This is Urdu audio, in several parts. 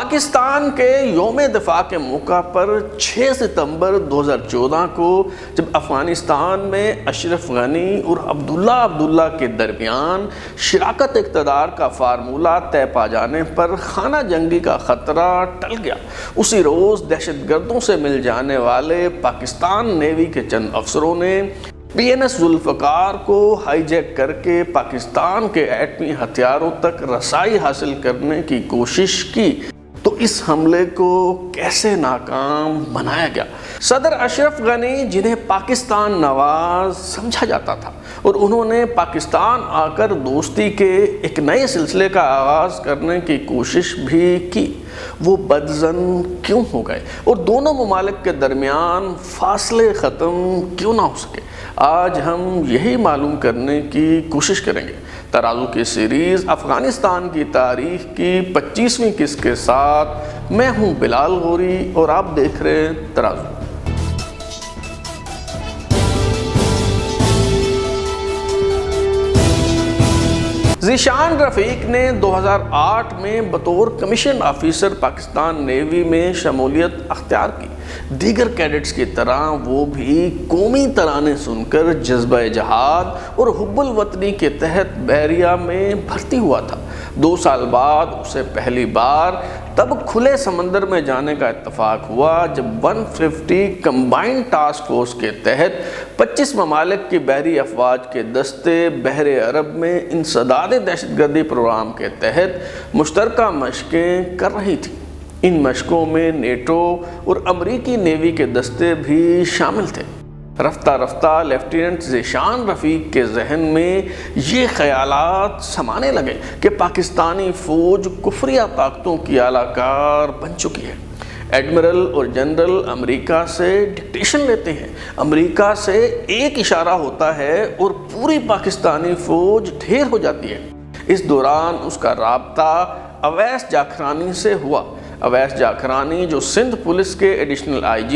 پاکستان کے یوم دفاع کے موقع پر 6 ستمبر 2014 کو جب افغانستان میں اشرف غنی اور عبداللہ کے درمیان شراکت اقتدار کا فارمولہ طے پا جانے پر خانہ جنگی کا خطرہ ٹل گیا، اسی روز دہشت گردوں سے مل جانے والے پاکستان نیوی کے چند افسروں نے PNS ذوالفقار کو ہائی جیک کر کے پاکستان کے ایٹمی ہتھیاروں تک رسائی حاصل کرنے کی کوشش کی۔ تو اس حملے کو کیسے ناکام بنایا گیا؟ صدر اشرف غنی، جنہیں پاکستان نواز سمجھا جاتا تھا اور انہوں نے پاکستان آ کر دوستی کے ایک نئے سلسلے کا آغاز کرنے کی کوشش بھی کی، وہ بدظن کیوں ہو گئے اور دونوں ممالک کے درمیان فاصلے ختم کیوں نہ ہو سکے؟ آج ہم یہی معلوم کرنے کی کوشش کریں گے۔ ترازو کی سیریز افغانستان کی تاریخ کی 25ویں قسط کے ساتھ میں ہوں بلال غوری اور آپ دیکھ رہے ہیں ترازو۔ ذیشان رفیق نے 2008 میں بطور کمیشن آفیسر پاکستان نیوی میں شمولیت اختیار کی۔ دیگر کیڈٹس کی طرح وہ بھی قومی ترانے سن کر جذبہ جہاد اور حب الوطنی کے تحت بحریہ میں بھرتی ہوا تھا۔ 2 سال بعد اسے پہلی بار تب کھلے سمندر میں جانے کا اتفاق ہوا جب 150 کمبائنڈ ٹاسک فورس کے تحت 25 ممالک کی بحری افواج کے دستے بحر عرب میں انسداد دہشت گردی پروگرام کے تحت مشترکہ مشقیں کر رہی تھی۔ ان مشقوں میں نیٹو اور امریکی نیوی کے دستے بھی شامل تھے۔ رفتہ رفتہ لیفٹیننٹ ذیشان رفیق کے ذہن میں یہ خیالات سمانے لگے کہ پاکستانی فوج کفریہ طاقتوں کی اعلیٰ کار بن چکی ہے۔ ایڈمرل اور جنرل امریکہ سے ڈکٹیشن لیتے ہیں، امریکہ سے ایک اشارہ ہوتا ہے اور پوری پاکستانی فوج ڈھیر ہو جاتی ہے۔ اس دوران اس کا رابطہ اویس جاکھرانی سے ہوا۔ اویس جاکھرانی جو سندھ پولیس کے ایڈیشنل IG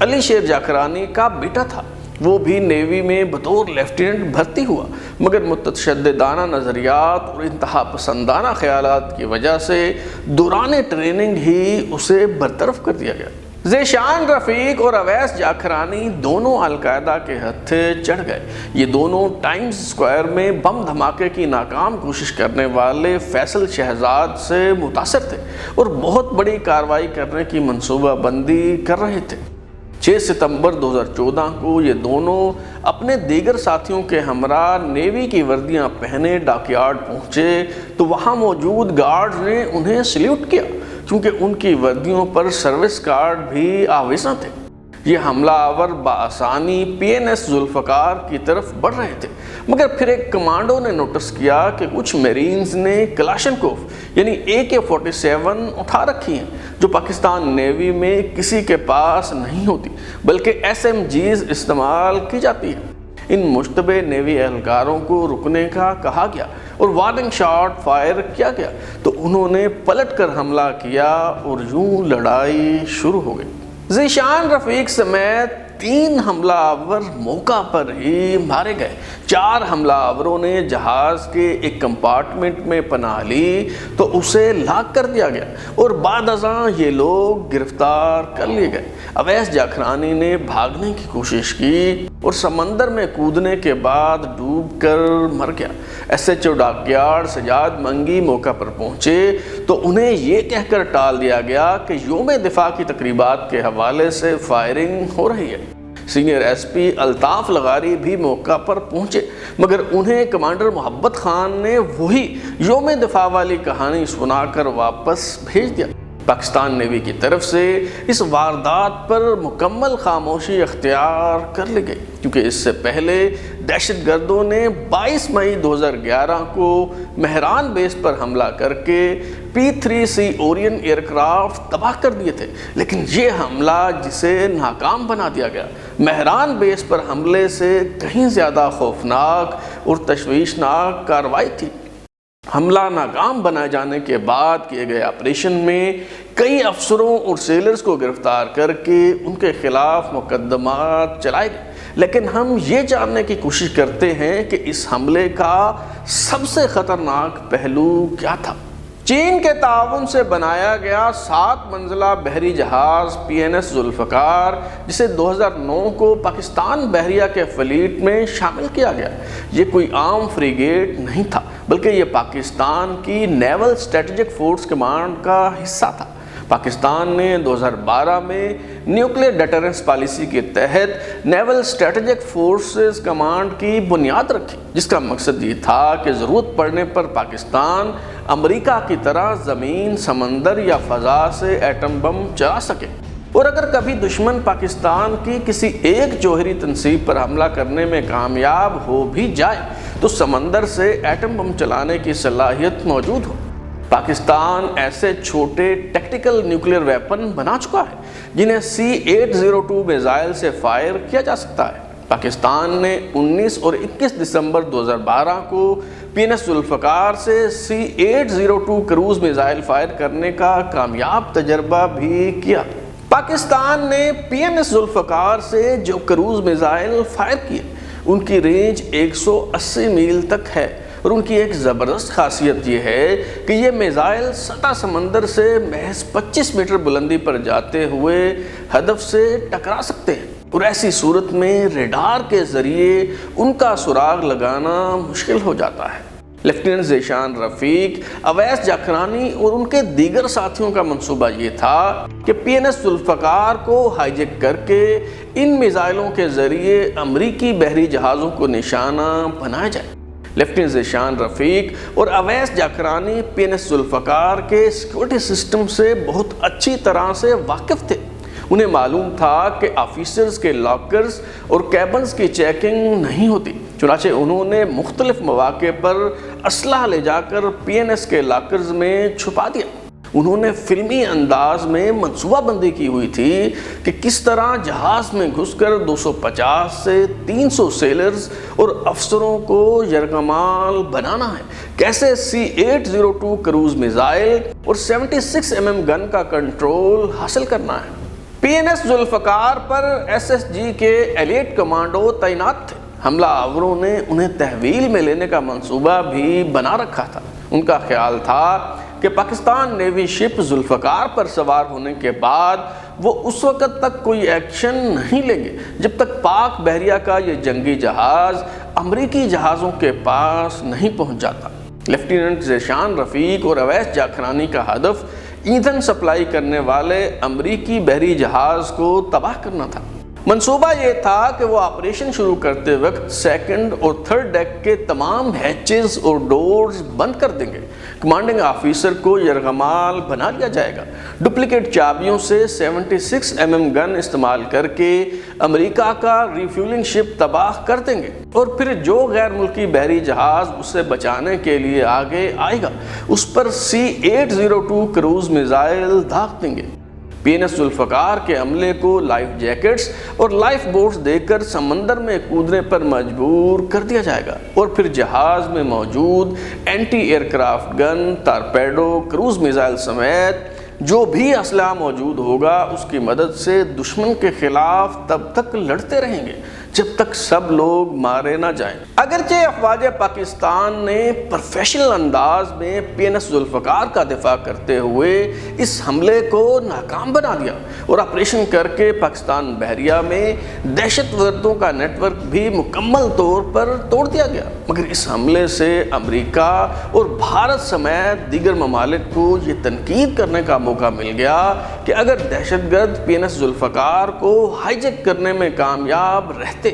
علی شیر جاکھرانی کا بیٹا تھا، وہ بھی نیوی میں بطور لیفٹیننٹ بھرتی ہوا، مگر متشددانہ نظریات اور انتہا پسندانہ خیالات کی وجہ سے دوران ٹریننگ ہی اسے برطرف کر دیا گیا۔ ذیشان رفیق اور اویس جاکھرانی دونوں القاعدہ کے ہتھے چڑھ گئے۔ یہ دونوں ٹائمز اسکوائر میں بم دھماکے کی ناکام کوشش کرنے والے فیصل شہزاد سے متاثر تھے اور بہت بڑی کارروائی کرنے کی منصوبہ بندی کر رہے تھے۔ 6 ستمبر 2014 کو یہ دونوں اپنے دیگر ساتھیوں کے ہمراہ نیوی کی وردیاں پہنے ڈاک یارڈ پہنچے تو وہاں موجود گارڈز نے انہیں سلیوٹ کیا، کیونکہ ان کی وردیوں پر سروس کارڈ بھی آویزاں تھے۔ یہ حملہ آور بآسانی PNS ذوالفقار کی طرف بڑھ رہے تھے، مگر پھر ایک کمانڈو نے نوٹس کیا کہ کچھ میرینز نے کلاشنکوف یعنی AK-47 اٹھا رکھی ہیں، جو پاکستان نیوی میں کسی کے پاس نہیں ہوتی بلکہ SMGs استعمال کی جاتی ہیں۔ ان مشتبہ نیوی اہلکاروں کو رکنے کا کہا گیا اور وارننگ شاٹ فائر کیا گیا تو انہوں نے پلٹ کر حملہ کیا اور یوں لڑائی شروع ہو گئی۔ ذیشان رفیق سمیت 3 حملہ آور موقع پر ہی مارے گئے۔ 4 حملہ آوروں نے جہاز کے ایک کمپارٹمنٹ میں پناہ لی تو اسے لاک کر دیا گیا اور بعد ازاں یہ لوگ گرفتار کر لیے گئے۔ اویس جاکھرانی نے بھاگنے کی کوشش کی اور سمندر میں کودنے کے بعد ڈوب کر مر گیا۔ SHO ڈاک یارڈ سجاد منگی موقع پر پہنچے تو انہیں یہ کہہ کر ٹال دیا گیا کہ یوم دفاع کی تقریبات کے حوالے سے فائرنگ ہو رہی ہے۔ سینئر SP الطاف لغاری بھی موقع پر پہنچے، مگر انہیں کمانڈر محبت خان نے وہی یوم دفاع والی کہانی سنا کر واپس بھیج دیا۔ پاکستان نیوی کی طرف سے اس واردات پر مکمل خاموشی اختیار کر لی گئی، کیونکہ اس سے پہلے دہشت گردوں نے 22 مئی 2011 کو مہران بیس پر حملہ کر کے P-3C اورین ایئر کرافٹ تباہ کر دیے تھے، لیکن یہ حملہ جسے ناکام بنا دیا گیا مہران بیس پر حملے سے کہیں زیادہ خوفناک اور تشویشناک کارروائی تھی۔ حملہ ناکام بنائے جانے کے بعد کیے گئے آپریشن میں کئی افسروں اور سیلرز کو گرفتار کر کے ان کے خلاف مقدمات چلائے گئے، لیکن ہم یہ جاننے کی کوشش کرتے ہیں کہ اس حملے کا سب سے خطرناک پہلو کیا تھا۔ چین کے تعاون سے بنایا گیا 7 منزلہ بحری جہاز PNS ذوالفقار، جسے 2009 کو پاکستان بحریہ کے فلیٹ میں شامل کیا گیا، یہ کوئی عام فریگیٹ نہیں تھا، بلکہ یہ پاکستان کی نیول اسٹریٹجک فورس کمانڈ کا حصہ تھا۔ پاکستان نے 2012 میں نیوکلیئر ڈیٹرنس پالیسی کے تحت نیول اسٹریٹجک فورسز کمانڈ کی بنیاد رکھی، جس کا مقصد یہ تھا کہ ضرورت پڑنے پر پاکستان امریکہ کی طرح زمین، سمندر یا فضا سے ایٹم بم چلا سکے، اور اگر کبھی دشمن پاکستان کی کسی ایک جوہری تنصیب پر حملہ کرنے میں کامیاب ہو بھی جائے تو سمندر سے ایٹم بم چلانے کی صلاحیت موجود ہو۔ پاکستان ایسے چھوٹے ٹیکٹیکل نیوکلیئر ویپن بنا چکا ہے جنہیں C-802 میزائل سے فائر کیا جا سکتا ہے۔ پاکستان نے 19 اور 21 دسمبر 2012 کو PNS ذوالفقار سے C-802 کروز میزائل فائر کرنے کا کامیاب تجربہ بھی کیا۔ پاکستان نے PNS ذوالفقار سے جو کروز میزائل فائر کیے ان کی رینج 180 میل تک ہے، اور ان کی ایک زبردست خاصیت یہ ہے کہ یہ میزائل سطح سمندر سے محض 25 میٹر بلندی پر جاتے ہوئے ہدف سے ٹکرا سکتے ہیں، اور ایسی صورت میں ریڈار کے ذریعے ان کا سراغ لگانا مشکل ہو جاتا ہے۔ لیفٹیننٹ ذیشان رفیق، اویس جاکھرانی اور ان کے دیگر ساتھیوں کا منصوبہ یہ تھا کہ PNS ذوالفقار کو ہائی جیک کر کے ان میزائلوں کے ذریعے امریکی بحری جہازوں کو نشانہ بنایا جائے۔ لیفٹیننٹ ذیشان رفیق اور اویس جاکھرانی PNS ذوالفقار کے سیکورٹی سسٹم سے بہت اچھی طرح سے واقف تھے۔ انہیں معلوم تھا کہ آفیسرز کے لاکرز اور کیبنز کی چیکنگ نہیں ہوتی، چنانچہ انہوں نے مختلف مواقع پر اسلحہ لے جا کر PNS کے لاکرز میں چھپا دیا۔ انہوں نے فلمی انداز میں منصوبہ بندی کی ہوئی تھی کہ کس طرح جہاز میں گھس کر 250 سے 300 سیلرز اور افسروں کو یرغمال بنانا ہے، کیسے C-802 کروز میزائل اور 76 mm گن کا کنٹرول حاصل کرنا ہے۔ PNS ذوالفقار پر SSG کے ایلیٹ کمانڈو تعینات تھے۔ حملہ آوروں نے انہیں تحویل میں لینے کا منصوبہ بھی بنا رکھا تھا۔ ان کا خیال تھا کہ پاکستان نیوی شپ ذوالفقار پر سوار ہونے کے بعد وہ اس وقت تک کوئی ایکشن نہیں لیں گے جب تک پاک بحریہ کا یہ جنگی جہاز امریکی جہازوں کے پاس نہیں پہنچ جاتا۔ لیفٹیننٹ ذیشان رفیق اور اویس جاکھرانی کا ہدف ایندھن سپلائی کرنے والے امریکی بحری جہاز کو تباہ کرنا تھا۔ منصوبہ یہ تھا کہ وہ آپریشن شروع کرتے وقت سیکنڈ اور تھرڈ ڈیک کے تمام ہیچز اور ڈورز بند کر دیں گے۔ کمانڈنگ آفیسر کو یرغمال بنا لیا جائے گا۔ ڈپلیکیٹ چابیوں سے 76 mm گن استعمال کر کے امریکہ کا ریفیولنگ شپ تباہ کر دیں گے، اور پھر جو غیر ملکی بحری جہاز اسے بچانے کے لیے آگے آئے گا اس پر C-802 کروز میزائل داغ دیں گے۔ PNS ذوالفقار کے عملے کو لائف جیکٹس اور لائف بوٹس دے کر سمندر میں کودنے پر مجبور کر دیا جائے گا، اور پھر جہاز میں موجود اینٹی ایئر کرافٹ گن، ٹارپیڈو، کروز میزائل سمیت جو بھی اسلحہ موجود ہوگا اس کی مدد سے دشمن کے خلاف تب تک لڑتے رہیں گے جب تک سب لوگ مارے نہ جائیں۔ اگرچہ افواج پاکستان نے پروفیشنل انداز میں PNS ذوالفقار کا دفاع کرتے ہوئے اس حملے کو ناکام بنا دیا اور آپریشن کر کے پاکستان بحریہ میں دہشت گردوں کا نیٹ ورک بھی مکمل طور پر توڑ دیا گیا، مگر اس حملے سے امریکہ اور بھارت سمیت دیگر ممالک کو یہ تنقید کرنے کا موقع مل گیا کہ اگر دہشت گرد PNS ذوالفقار کو ہائی جیک کرنے میں کامیاب رہتے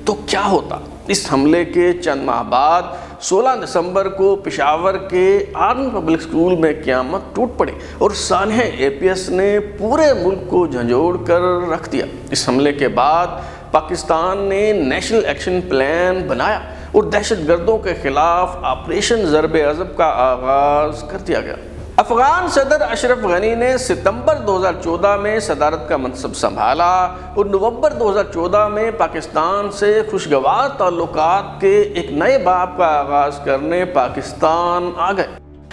تو کیا ہوتا۔ اس حملے کے چند ماہ بعد 16 دسمبر کو پشاور کے آرمی پبلک اسکول میں قیامت ٹوٹ پڑی اور سانحہ APS نے پورے ملک کو جھنجھوڑ کر رکھ دیا۔ اس حملے کے بعد پاکستان نے نیشنل ایکشن پلان بنایا اور دہشت گردوں کے خلاف آپریشن ضرب عضب کا آغاز کر دیا گیا۔ افغان صدر اشرف غنی نے ستمبر 2014 میں صدارت کا منصب سنبھالا اور نومبر 2014 میں پاکستان سے خوشگوار تعلقات کے ایک نئے باب کا آغاز کرنے پاکستان آ گئے۔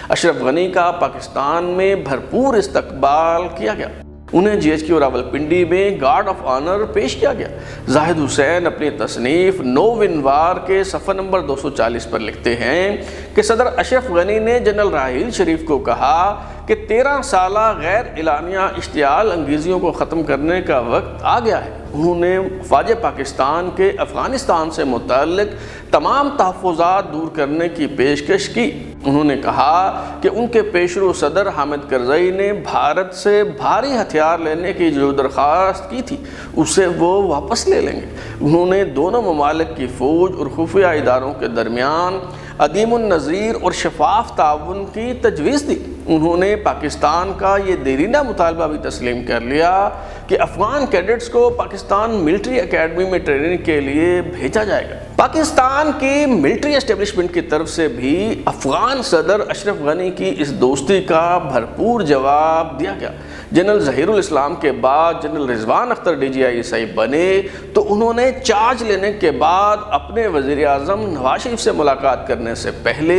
اشرف غنی کا پاکستان میں بھرپور استقبال کیا گیا۔ انہیں GHQ راولپنڈی میں گارڈ آف آنر پیش کیا گیا۔ زاہد حسین اپنی تصنیف نو ونوار کے صفحہ نمبر 240 پر لکھتے ہیں کہ صدر اشرف غنی نے جنرل راحیل شریف کو کہا کہ 13 سالہ غیر اعلانیہ اشتعال انگیزیوں کو ختم کرنے کا وقت آ گیا ہے۔ انہوں نے افواج پاکستان کے افغانستان سے متعلق تمام تحفظات دور کرنے کی پیشکش کی۔ انہوں نے کہا کہ ان کے پیشرو صدر حامد کرزئی نے بھارت سے بھاری ہتھیار لینے کی جو درخواست کی تھی اسے وہ واپس لے لیں گے۔ انہوں نے دونوں ممالک کی فوج اور خفیہ اداروں کے درمیان عدیم النظیر اور شفاف تعاون کی تجویز دی۔ انہوں نے پاکستان کا یہ دیرینہ مطالبہ بھی تسلیم کر لیا کہ افغان کیڈٹس کو پاکستان ملٹری اکیڈمی میں ٹریننگ کے لیے بھیجا جائے گا۔ پاکستان کی ملٹری اسٹیبلشمنٹ کی طرف سے بھی افغان صدر اشرف غنی کی اس دوستی کا بھرپور جواب دیا گیا۔ جنرل ظہیر الاسلام کے بعد جنرل رضوان اختر DGI بنے تو انہوں نے چارج لینے کے بعد اپنے وزیر اعظم نواز شریف سے ملاقات کرنے سے پہلے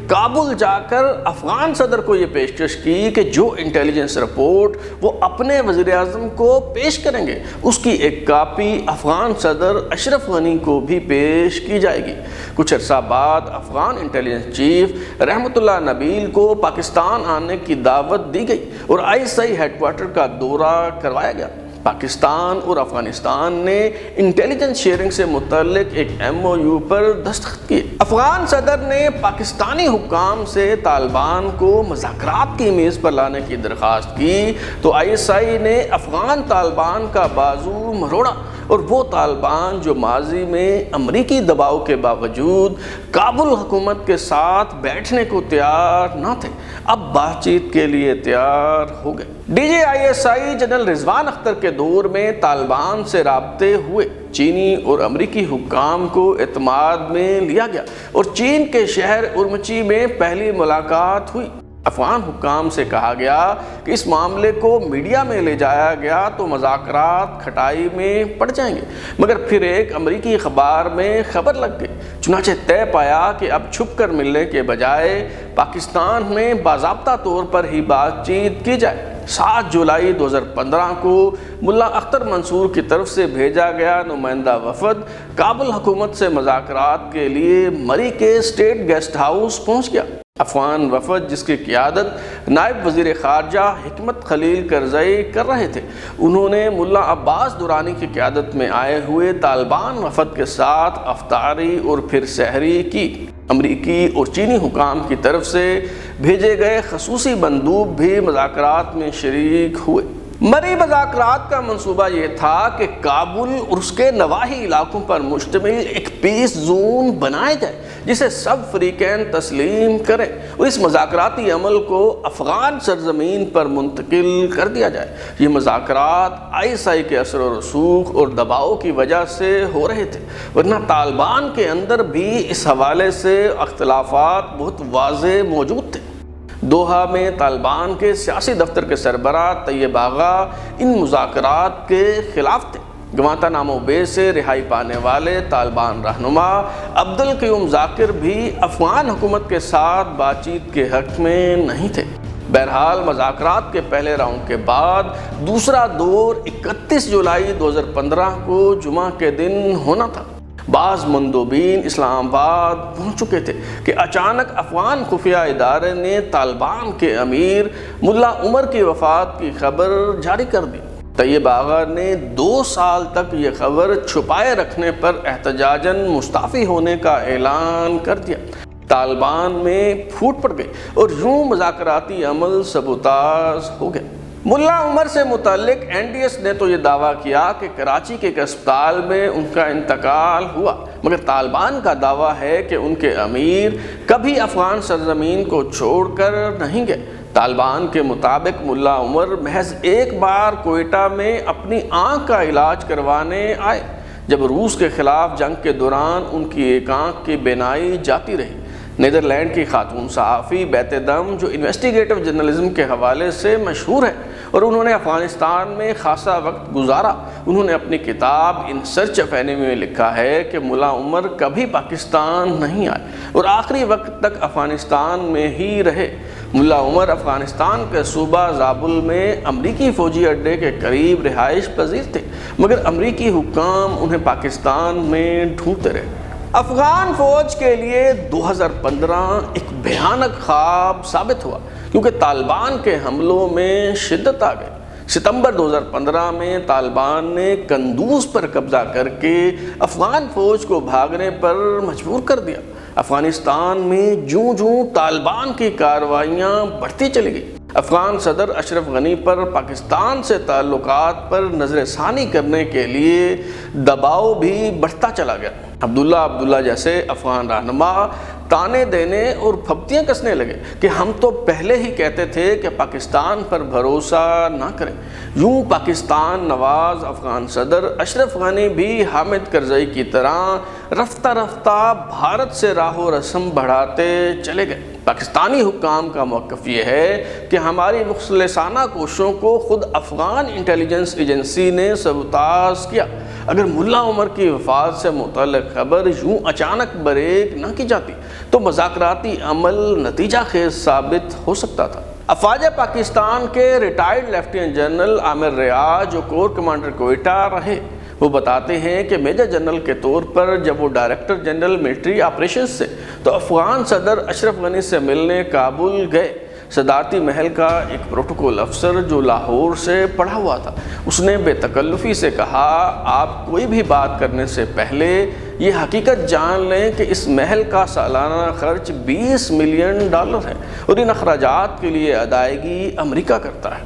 کابل جا کر افغان صدر کو یہ پیشکش کی کہ جو انٹیلیجنس رپورٹ وہ اپنے وزیر اعظم کو پیش کریں گے اس کی ایک کاپی افغان صدر اشرف غنی کو بھی پیش کی جائے گی۔ کچھ عرصہ بعد افغان انٹیلیجنس چیف رحمت اللہ نبیل کو پاکستان آنے کی دعوت دی گئی اور ISI ہیڈ کوارٹر کا دورہ کروایا گیا۔ پاکستان اور افغانستان نے انٹیلیجنس شیئرنگ سے متعلق ایک MOU پر دستخط کیے۔ افغان صدر نے پاکستانی حکام سے طالبان کو مذاکرات کی میز پر لانے کی درخواست کی تو ISI نے افغان طالبان کا بازو مروڑا اور وہ طالبان جو ماضی میں امریکی دباؤ کے باوجود کابل حکومت کے ساتھ بیٹھنے کو تیار نہ تھے اب بات چیت کے لیے تیار ہو گئے۔ DGI جنرل رضوان اختر کے دور میں طالبان سے رابطے ہوئے۔ چینی اور امریکی حکام کو اعتماد میں لیا گیا اور چین کے شہر ارمچی میں پہلی ملاقات ہوئی۔ افغان حکام سے کہا گیا کہ اس معاملے کو میڈیا میں لے جایا گیا تو مذاکرات کھٹائی میں پڑ جائیں گے، مگر پھر ایک امریکی اخبار میں خبر لگ گئی۔ چنانچہ طے پایا کہ اب چھپ کر ملنے کے بجائے پاکستان میں باضابطہ طور پر ہی بات چیت کی جائے۔ 7 جولائی 2015 کو ملا اختر منصور کی طرف سے بھیجا گیا نمائندہ وفد کابل حکومت سے مذاکرات کے لیے مری کے اسٹیٹ گیسٹ ہاؤس پہنچ گیا۔ افغان وفد جس کی قیادت نائب وزیر خارجہ حکمت خلیل کرزئی کر رہے تھے، انہوں نے ملا عباس درانی کی قیادت میں آئے ہوئے طالبان وفد کے ساتھ افطاری اور پھر سحری کی۔ امریکی اور چینی حکام کی طرف سے بھیجے گئے خصوصی مندوب بھی مذاکرات میں شریک ہوئے۔ مری مذاکرات کا منصوبہ یہ تھا کہ کابل اور اس کے نواحی علاقوں پر مشتمل ایک پیس زون بنایا جائے جسے سب فریقین تسلیم کریں اور اس مذاکراتی عمل کو افغان سرزمین پر منتقل کر دیا جائے۔ یہ مذاکرات ISI کے اثر و رسوخ اور دباؤ کی وجہ سے ہو رہے تھے، ورنہ طالبان کے اندر بھی اس حوالے سے اختلافات بہت واضح موجود تھے۔ دوحہ میں طالبان کے سیاسی دفتر کے سربراہ طیب آغا ان مذاکرات کے خلاف تھے۔ گوانتانامو بے سے رہائی پانے والے طالبان رہنما عبدالقیوم ذاکر بھی افغان حکومت کے ساتھ بات چیت کے حق میں نہیں تھے۔ بہرحال مذاکرات کے پہلے راؤنڈ کے بعد دوسرا دور 31 جولائی 2015 کو جمعہ کے دن ہونا تھا۔ بعض مندوبین اسلام آباد پہنچ چکے تھے کہ اچانک افغان خفیہ ادارے نے طالبان کے امیر ملا عمر کی وفات کی خبر جاری کر دی۔ طیب آغا نے 2 سال تک یہ خبر چھپائے رکھنے پر احتجاجاً مستعفی ہونے کا اعلان کر دیا۔ طالبان میں پھوٹ پڑ گئی اور یوں مذاکراتی عمل سبوتاژ ہو گیا۔ ملا عمر سے متعلق NDS نے تو یہ دعویٰ کیا کہ کراچی کے ایک اسپتال میں ان کا انتقال ہوا، مگر طالبان کا دعویٰ ہے کہ ان کے امیر کبھی افغان سرزمین کو چھوڑ کر نہیں گئے۔ طالبان کے مطابق ملا عمر محض ایک بار کوئٹہ میں اپنی آنکھ کا علاج کروانے آئے، جب روس کے خلاف جنگ کے دوران ان کی ایک آنکھ کی بینائی جاتی رہی۔ نیدرلینڈ کی خاتون صحافی بیت دم جو انویسٹیگیٹو جرنلزم کے حوالے سے مشہور ہے اور انہوں نے افغانستان میں خاصا وقت گزارا، انہوں نے اپنی کتاب ان سرچ آف اینیمی میں لکھا ہے کہ ملا عمر کبھی پاکستان نہیں آئے اور آخری وقت تک افغانستان میں ہی رہے۔ ملا عمر افغانستان کے صوبہ زابل میں امریکی فوجی اڈے کے قریب رہائش پذیر تھے، مگر امریکی حکام انہیں پاکستان میں ڈھونڈتے رہے۔ افغان فوج کے لیے 2015 ایک بھیانک خواب ثابت ہوا، کیونکہ طالبان کے حملوں میں شدت آ گئی۔ ستمبر 2015 میں طالبان نے قندوز پر قبضہ کر کے افغان فوج کو بھاگنے پر مجبور کر دیا۔ افغانستان میں جوں جوں طالبان کی کارروائیاں بڑھتی چلی گئی، افغان صدر اشرف غنی پر پاکستان سے تعلقات پر نظر ثانی کرنے کے لیے دباؤ بھی بڑھتا چلا گیا۔ عبداللہ جیسے افغان رہنما تانے دینے اور پھپتیاں کسنے لگے کہ ہم تو پہلے ہی کہتے تھے کہ پاکستان پر بھروسہ نہ کریں۔ یوں پاکستان نواز افغان صدر اشرف غنی بھی حامد کرزئی کی طرح رفتہ رفتہ بھارت سے راہ و رسم بڑھاتے چلے گئے۔ پاکستانی حکام کا موقف یہ ہے کہ ہماری مخلصانہ کوششوں کو خود افغان انٹیلیجنس ایجنسی نے سبوتاژ کیا۔ اگر ملا عمر کی وفات سے متعلق خبر یوں اچانک بریک نہ کی جاتی تو مذاکراتی عمل نتیجہ خیز ثابت ہو سکتا تھا۔ افواج پاکستان کے ریٹائرڈ لیفٹیننٹ جنرل عامر ریاض جو کور کمانڈر کوئٹہ رہے، وہ بتاتے ہیں کہ میجر جنرل کے طور پر جب وہ ڈائریکٹر جنرل ملٹری آپریشنز سے تو افغان صدر اشرف غنی سے ملنے کابل گئے۔ صدارتی محل کا ایک پروٹوکول افسر جو لاہور سے پڑھا ہوا تھا، اس نے بے تکلفی سے کہا، آپ کوئی بھی بات کرنے سے پہلے یہ حقیقت جان لیں کہ اس محل کا سالانہ خرچ $20 ملین ہے اور ان اخراجات کے لیے ادائیگی امریکہ کرتا ہے۔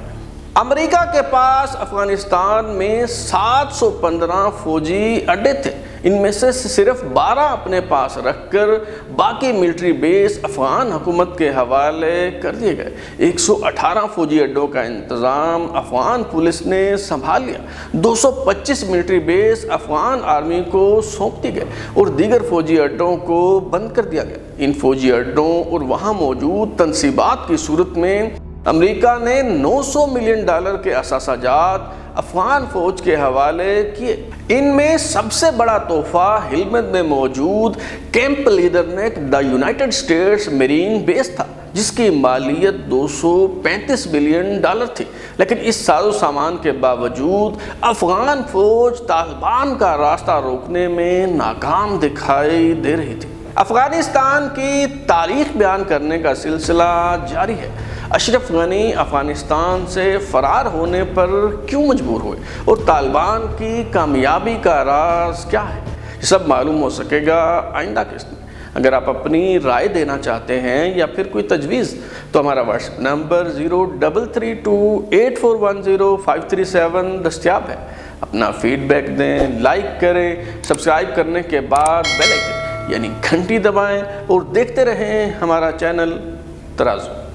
امریکہ کے پاس افغانستان میں 715 فوجی اڈے تھے، ان میں سے صرف 12 اپنے پاس رکھ کر باقی ملٹری بیس افغان حکومت کے حوالے کر دیے گئے۔ 118 فوجی اڈوں کا انتظام افغان پولیس نے سنبھال لیا، 225 ملٹری بیس افغان آرمی کو سونپ دی گئے اور دیگر فوجی اڈوں کو بند کر دیا گیا۔ ان فوجی اڈوں اور وہاں موجود تنصیبات کی صورت میں امریکہ نے $900 ملین کے اثاثہ جات افغان فوج کے حوالے کیے۔ ان میں سب سے بڑا تحفہ ہلمند میں موجود camp Leatherneck the United States marine base تھا، جس کی مالیت $235 ملین تھی، لیکن اس ساز و سامان کے باوجود افغان فوج طالبان کا راستہ روکنے میں ناکام دکھائی دے رہی تھی۔ افغانستان کی تاریخ بیان کرنے کا سلسلہ جاری ہے۔ اشرف غنی افغانستان سے فرار ہونے پر کیوں مجبور ہوئے اور طالبان کی کامیابی کا راز کیا ہے، یہ سب معلوم ہو سکے گا آئندہ قسط میں۔ اگر آپ اپنی رائے دینا چاہتے ہیں یا پھر کوئی تجویز تو ہمارا واٹس ایپ نمبر 033284105337 دستیاب ہے۔ اپنا فیڈ بیک دیں، لائک کریں، سبسکرائب کرنے کے بعد بیل آئکن یعنی گھنٹی دبائیں اور دیکھتے رہیں ہمارا چینل ترازو۔